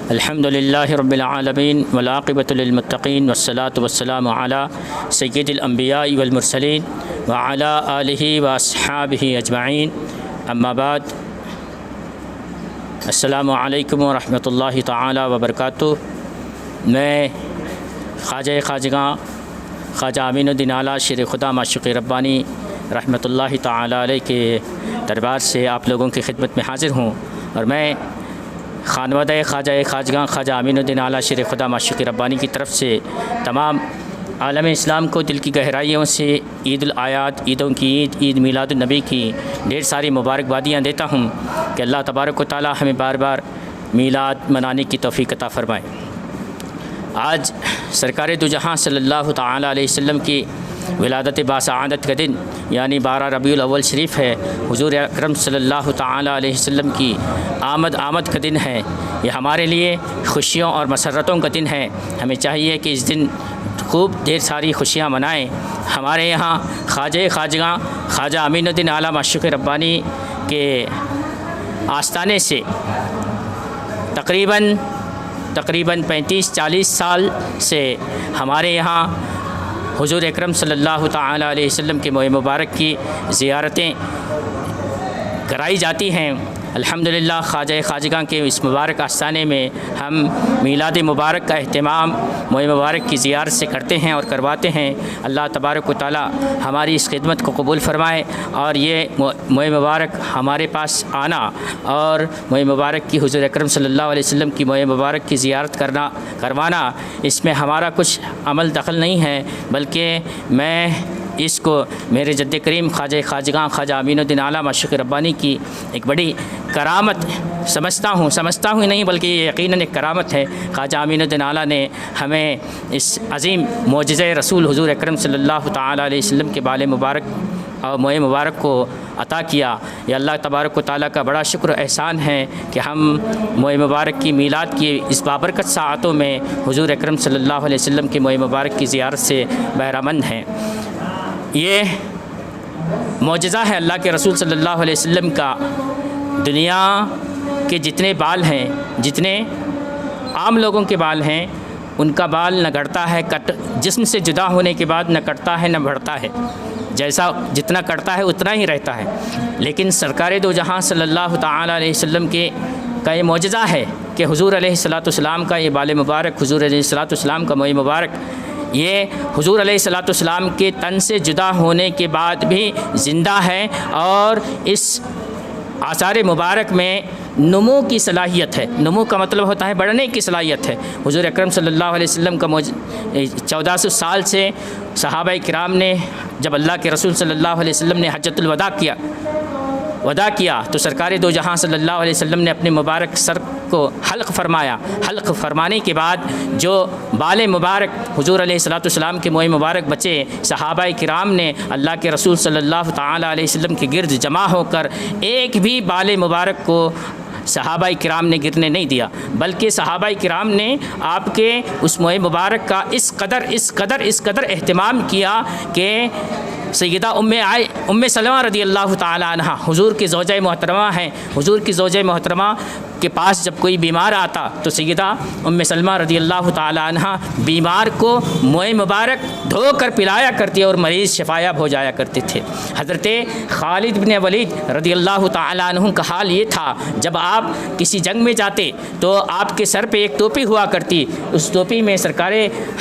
الحمدللہ رب العالمین والعاقبۃ للمتقین والصلاة والسلام علی سید الانبیاء والمرسلین وعلی آلہ واصحابہ اجمعین، اما بعد، السلام علیکم ورحمۃ اللہ تعالی وبرکاتہ۔ میں خواجہ خواجگاں خواجہ امین الدین اعلیٰ شیر خدا معشوق ربانی رحمۃ اللہ تعالی علیہ کے دربار سے آپ لوگوں کی خدمت میں حاضر ہوں، اور میں خانوادہ خواجہ خواجگاں خواجہ امین الدین اعلیٰ شیر خدا معشوق ربانی کی طرف سے تمام عالم اسلام کو دل کی گہرائیوں سے عید الاعیاد، عیدوں کی عید میلاد النبی کی ڈھیر ساری مبارکبادیاں دیتا ہوں کہ اللہ تبارک و تعالی ہمیں بار بار میلاد منانے کی توفیق عطا فرمائے۔ آج سرکار دو جہاں صلی اللہ تعالی علیہ وسلم کی ولادت باسعادت کا دن یعنی 12 ربیع الاول شریف ہے۔ حضور اکرم صلی اللہ تعالی علیہ وسلم کی آمد کا دن ہے۔ یہ ہمارے لیے خوشیوں اور مسرتوں کا دن ہے۔ ہمیں چاہیے کہ اس دن خوب ڈھیر ساری خوشیاں منائیں۔ ہمارے یہاں خواجہ خواجگاں خواجہ امین الدین اعلیٰ معشوق ربانی کے آستانے سے تقریباً 35-40 سال سے ہمارے یہاں حضور اکرم صلی اللہ تعالی علیہ وسلم کے موئے مبارک کی زیارتیں کرائی جاتی ہیں۔ الحمدللہ خواجہ خواجگاں کے اس مبارک آستانے میں ہم میلاد مبارک کا اہتمام موئے مبارک کی زیارت سے کرتے ہیں اور کرواتے ہیں۔ اللہ تبارک و تعالی ہماری اس خدمت کو قبول فرمائے، اور یہ موئے مبارک ہمارے پاس آنا اور موئے مبارک کی حضور اکرم صلی اللہ علیہ وسلم کی موئے مبارک کی زیارت کروانا، اس میں ہمارا کچھ عمل دخل نہیں ہے، بلکہ میں اس کو میرے جد کریم خواجہ خواجگاں خواجہ امین الدین اعلیٰ معشوق ربانی کی ایک بڑی کرامت سمجھتا ہوں نہیں بلکہ یہ یقیناً ایک کرامت ہے۔ خواجہ امین الدین اعلیٰ نے ہمیں اس عظیم معجزہ رسول حضور اکرم صلی اللہ تعالی علیہ وسلم کے بال مبارک اور موئے مبارک کو عطا کیا۔ یہ اللہ تبارک و تعالیٰ کا بڑا شکر و احسان ہے کہ ہم موئے مبارک کی میلاد کی اس بابرکت ساعتوں میں حضور اکرم صلی اللہ علیہ وسلم کے موئے مبارک کی زیارت سے بہرہ مند ہیں۔ یہ معجزہ ہے اللہ کے رسول صلی اللہ علیہ وسلم کا۔ دنیا کے جتنے بال ہیں، جتنے عام لوگوں کے بال ہیں، ان کا بال نہ گڑتا ہے، جسم سے جدا ہونے کے بعد نہ کٹتا ہے نہ بڑھتا ہے، جتنا کٹتا ہے اتنا ہی رہتا ہے۔ لیکن سرکار دو جہاں صلی اللہ تعالی علیہ وسلم کا یہ معجزہ ہے کہ حضور علیہ الصلوۃ والسلام کا یہ بال مبارک، حضور علیہ الصلوۃ والسلام کا موئے مبارک، یہ حضور علیہ الصلوۃ والسلام کے تن سے جدا ہونے کے بعد بھی زندہ ہے، اور اس آثار مبارک میں نمو کی صلاحیت ہے۔ نمو کا مطلب ہوتا ہے بڑھنے کی صلاحیت ہے۔ حضور اکرم صلی اللہ علیہ وسلم کا 1400 سال سے صحابہ کرام نے جب اللہ کے رسول صلی اللہ علیہ وسلم نے حجۃ الوداع کیا تو سرکار دو جہاں صلی اللہ علیہ وسلم نے اپنے مبارک سر کو حلق فرمایا۔ حلق فرمانے کے بعد جو بال مبارک حضور علیہ الصلوۃ والسلام کے موئے مبارک بچے، صحابہ کرام نے اللہ کے رسول صلی اللہ تعالی علیہ وسلم کے گرد جمع ہو کر ایک بھی بال مبارک کو صحابہ کرام نے گرنے نہیں دیا، بلکہ صحابہ کرام نے آپ کے اس موئے مبارک کا اس قدر اہتمام کیا کہ سیدہ ام سلمہ رضی اللہ تعالی عنہ حضور کی زوجہ محترمہ ہیں۔ حضور کی زوجہ محترمہ کے پاس جب کوئی بیمار آتا تو سیدہ ام سلمہ رضی اللہ تعالی عنہ بیمار کو موئے مبارک دھو کر پلایا کرتی اور مریض شفایاب ہو جایا کرتے تھے۔ حضرت خالد بن ولید رضی اللہ تعالی عنہ کا حال یہ تھا، جب آپ کسی جنگ میں جاتے تو آپ کے سر پہ ایک ٹوپی ہوا کرتی، اس ٹوپی میں سرکار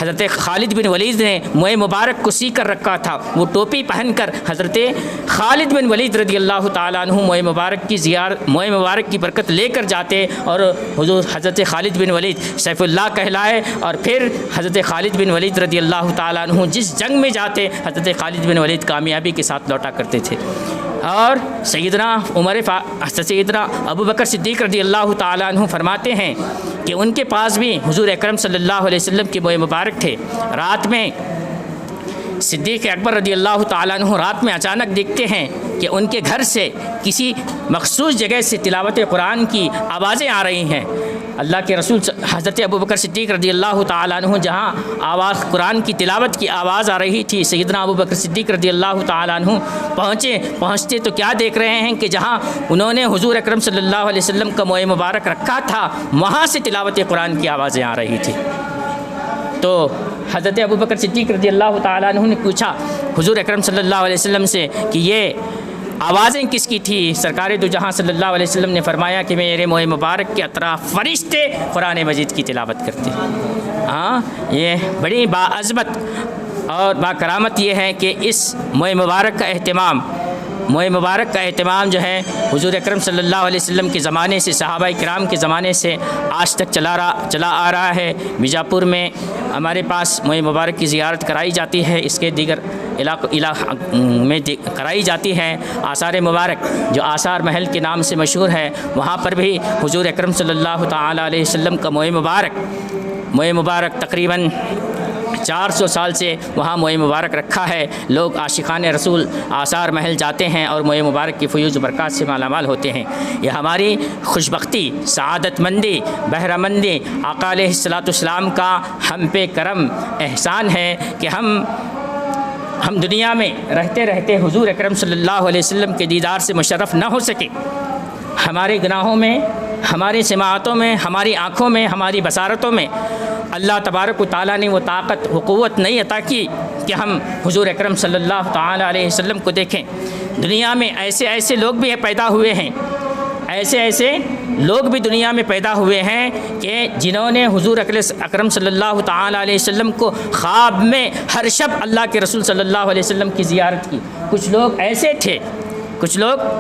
حضرت خالد بن ولید نے موئے مبارک کو سی کر رکھا تھا۔ وہ ٹوپی پہن کر حضرت خالد بن ولید رضی اللہ تعالیٰ عنہ موئے مبارک کی برکت لے کر جاتے، اور حضور حضرت خالد بن ولید سیف اللہ کہلائے، اور پھر حضرت خالد بن ولید رضی اللہ تعالیٰ عنہ جس جنگ میں جاتے حضرت خالد بن ولید کامیابی کے ساتھ لوٹا کرتے تھے۔ اور سیدنا ابو بکر صدیق رضی اللہ تعالیٰ عنہ فرماتے ہیں کہ ان کے پاس بھی حضور اکرم صلی اللہ علیہ وسلم کے موئے مبارک تھے۔ رات میں صدیق اکبر رضی اللہ تعالیٰ عنہ رات میں اچانک دیکھتے ہیں کہ ان کے گھر سے کسی مخصوص جگہ سے تلاوت قرآن کی آوازیں آ رہی ہیں۔ اللہ کے رسول حضرت ابوبکر صدیق رضی اللہ تعالیٰ عنہ جہاں آواز قرآن کی تلاوت کی آواز آ رہی تھی، سیدنا ابوبکر صدیق رضی اللہ تعالیٰ عنہ پہنچتے تو کیا دیکھ رہے ہیں کہ جہاں انہوں نے حضور اکرم صلی اللہ علیہ وسلم کا موئے مبارک رکھا تھا وہاں سے تلاوت قرآن کی آوازیں آ رہی تھی۔ تو حضرت ابوبکر صدیق رضی اللہ تعالیٰ عنہ نے پوچھا حضور اکرم صلی اللہ علیہ وسلم سے کہ یہ آوازیں کس کی تھی؟ سرکار دو جہاں صلی اللہ علیہ وسلم نے فرمایا کہ میرے موئے مبارک کے اطراف فرشتے قرآن مجید کی تلاوت کرتے ہیں۔ ہاں، یہ بڑی باعظمت اور باکرامت یہ ہے کہ اس موئے مبارک کا اہتمام جو ہے حضور اکرم صلی اللہ علیہ وسلم کے زمانے سے، صحابہ کرام کے زمانے سے آج تک چلا آ رہا ہے۔ بیجاپور میں ہمارے پاس موئے مبارک کی زیارت کرائی جاتی ہے، اس کے دیگر علاقوں میں کرائی جاتی ہے۔ آثار مبارک جو آثار محل کے نام سے مشہور ہے، وہاں پر بھی حضور اکرم صلی اللہ تعالیٰ علیہ وسلم کا موئے مبارک تقریباً 400 سال سے وہاں موئے مبارک رکھا ہے۔ لوگ عاشقان رسول آثار محل جاتے ہیں اور موئے مبارک کی فیوز و برکات سے مالا مال ہوتے ہیں۔ یہ ہماری خوشبختی، سعادت مندی، بہرہ مندی آقا علیہ السلام کا ہم پہ کرم احسان ہے کہ ہم دنیا میں رہتے رہتے حضور اکرم صلی اللہ علیہ وسلم کے دیدار سے مشرف نہ ہو سکے۔ ہمارے گناہوں میں، ہماری سماعتوں میں، ہماری آنکھوں میں، ہماری بصارتوں میں اللہ تبارک و تعالیٰ نے وہ طاقت و قوت نہیں عطا کی کہ ہم حضور اکرم صلی اللہ تعالیٰ علیہ وسلم کو دیکھیں۔ دنیا میں ایسے لوگ بھی پیدا ہوئے ہیں، ایسے لوگ بھی دنیا میں پیدا ہوئے ہیں کہ جنہوں نے حضور اکرم صلی اللہ تعالیٰ علیہ وسلم کو خواب میں ہر شب اللہ کے رسول صلی اللہ علیہ وسلم کی زیارت کی۔ کچھ لوگ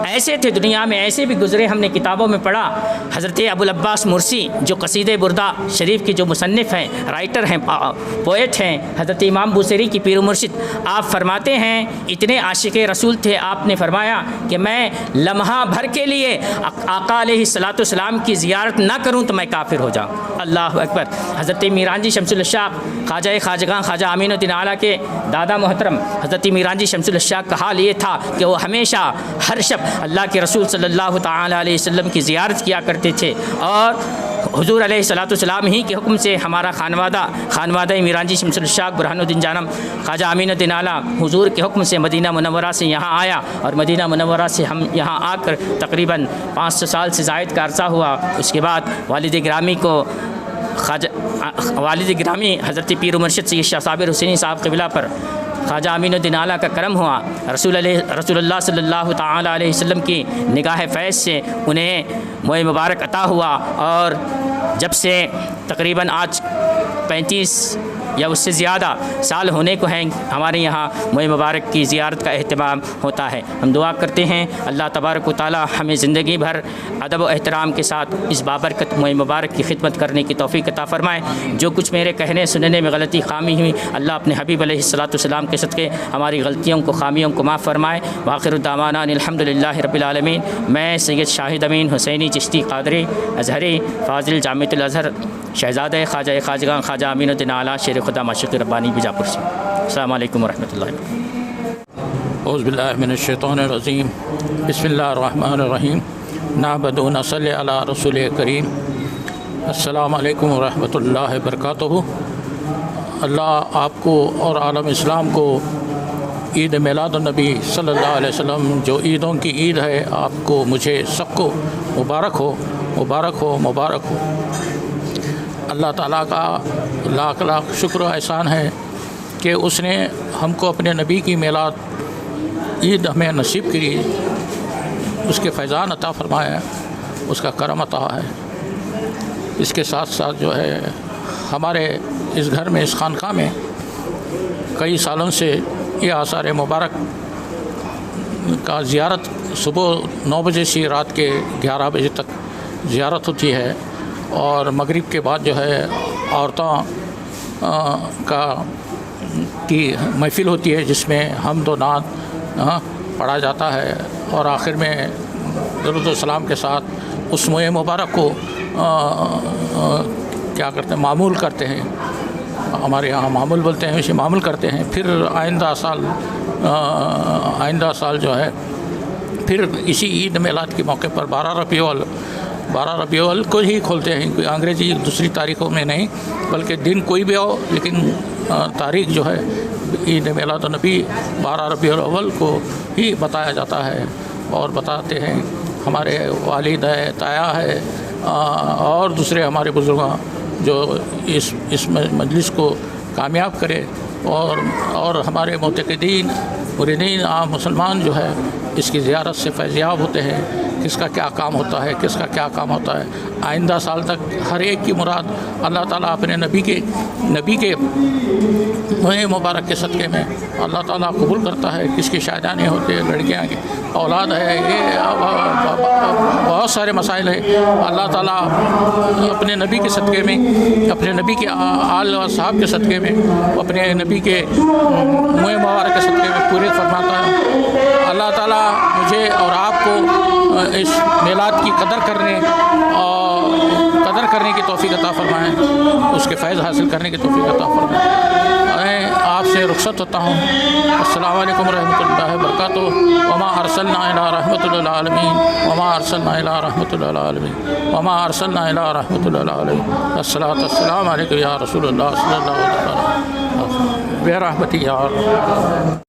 ایسے تھے دنیا میں، ایسے بھی گزرے، ہم نے کتابوں میں پڑھا۔ حضرت ابوالعباس مرسی جو قصیدہ بردہ شریف کے جو مصنف ہیں، رائٹر ہیں، پوئٹ ہیں، حضرت امام بوصیری کی پیر و مرشد، آپ فرماتے ہیں اتنے عاشق رسول تھے، آپ نے فرمایا کہ میں لمحہ بھر کے لیے آقا علیہ السلام کی زیارت نہ کروں تو میں کافر ہو جاؤں۔ اللہ اکبر۔ حضرت میران شمس الاشاق خواجہ خواجگاں خواجہ امین الدین اعلیٰ کے دادا محترم حضرت میران شمس الاشاق کا حال یہ تھا کہ وہ ہمیشہ ہر شب اللہ کے رسول صلی اللہ تعالیٰ علیہ وسلم کی زیارت کیا کرتے تھے، اور حضور علیہ السلام ہی کے حکم سے ہمارا خانوادہ میران شمس الاشاق برہان الدین جانم خواجہ امین الدین اعلیٰ حضور کے حکم سے مدینہ منورہ سے یہاں آیا، اور مدینہ منورہ سے ہم یہاں آ کر تقریباً 500 سال سے زائد کا عرصہ ہوا۔ اس کے بعد والد گرامی حضرت پیر و مرشد سید شاہ صابر حسینی صاحب قبلہ پر خواجہ امین الدین اعلیٰ کا کرم ہوا، رسول اللہ صلی اللہ تعالیٰ علیہ وسلم کی نگاہ فیض سے انہیں موئے مبارک عطا ہوا، اور جب سے تقریباً آج 35 یا اس سے زیادہ سال ہونے کو ہیں ہمارے یہاں موئے مبارک کی زیارت کا اہتمام ہوتا ہے۔ ہم دعا کرتے ہیں اللہ تبارک و تعالی ہمیں زندگی بھر ادب و احترام کے ساتھ اس بابرکت موئے مبارک کی خدمت کرنے کی توفیق عطا فرمائے۔ جو کچھ میرے کہنے سننے میں غلطی خامی ہوئی، اللہ اپنے حبیب علیہ السلام کے صدقے ہماری غلطیوں کو، خامیوں کو معاف فرمائے۔ وآخر دعوانا الحمدللہ رب العالمین۔ میں سید شاہد امین حسینی چشتی قادری ازہری فاضل جامعۃ الازہر شہزادہ خواجہ خواجگاں خواجہ امین الدین اعلیٰ شیر خدا معشوق ربانی بیجاپور سے۔ السلام علیکم ورحمۃ اللہ وبرکاتہ۔ اعوذ باللہ من الشیطان الرجیم، بسم اللہ الرحمن الرحیم، نحمدہ و نصلی علی رسول کریم۔ السلام علیکم ورحمۃ اللہ وبرکاتہ۔ اللہ آپ کو اور عالم اسلام کو عید میلاد النبی صلی اللہ علیہ وسلم جو عیدوں کی عید ہے، آپ کو مجھے سب کو مبارک ہو، مبارک ہو، مبارک ہو۔ اللہ تعالیٰ کا لاکھ لاکھ شکر و احسان ہے کہ اس نے ہم کو اپنے نبی کی میلاد عید ہمیں نصیب کی، اس کے فیضان عطا فرمایا، اس کا کرم عطا ہے۔ اس کے ساتھ ساتھ جو ہے ہمارے اس گھر میں، اس خانقاہ میں کئی سالوں سے یہ آثار مبارک کا زیارت صبح 9 بجے سے رات کے 11 بجے تک زیارت ہوتی ہے، اور مغرب کے بعد جو ہے عورتوں کی محفل ہوتی ہے جس میں حمد و نعت پڑھا جاتا ہے، اور آخر میں درود و سلام کے ساتھ اس موئے مبارک کو کیا کرتے ہیں، معمول کرتے ہیں، ہمارے یہاں معمول بولتے ہیں، اسے معمول کرتے ہیں۔ پھر آئندہ سال جو ہے پھر اسی عید میلاد کے موقع پر 12 ربیع الاول 12 ربیع الاول کو ہی کھولتے ہیں، کوئی انگریزی دوسری تاریخوں میں نہیں، بلکہ دن کوئی بھی ہو، لیکن تاریخ جو ہے عید میلاد النبی 12 ربیع الاول کو ہی بتایا جاتا ہے، اور بتاتے ہیں ہمارے والد ہے، تایا ہے، اور دوسرے ہمارے بزرگاں جو اس مجلس کو کامیاب کرے، اور ہمارے معتقدین مریدین عام مسلمان جو ہے اس کی زیارت سے فیضیاب ہوتے ہیں، کس کا کیا کام ہوتا ہے، کس کا کیا کام ہوتا ہے، آئندہ سال تک ہر ایک کی مراد اللہ تعالیٰ اپنے نبی کے مبارک کے صدقے میں اللہ تعالیٰ قبول کرتا ہے۔ کس کی شادیاں ہوتے ہیں، لڑکیاں کی اولاد ہے، یہ بہت سارے مسائل ہیں، اللہ تعالیٰ اپنے نبی کے صدقے میں، اپنے نبی کے آل و صحاب کے صدقے میں، اپنے نبی کے منہ مبارک کے صدقے میں پورے فرماتا ہے۔ اللہ تعالیٰ مجھے اور آپ کو اس میلاد کی قدر کرنے کی توفیق عطا فرمائیں، اس کے فیض حاصل کرنے کی توفیق عطا فرمائیں۔ میں آپ سے رخصت ہوتا ہوں۔ السلام علیکم ورحمۃ اللہ وبرکاتہ۔ وما ارسلنا الا رحمۃ للعالمین، وما ارسلنا الا رحمۃ للعالمین، وما ارسلنا الا رحمۃ للعالمین۔ الصلاۃ والسلام علیکم یا رسول اللہ صلی اللہ علیہ وسلم، برحمتک یا رب۔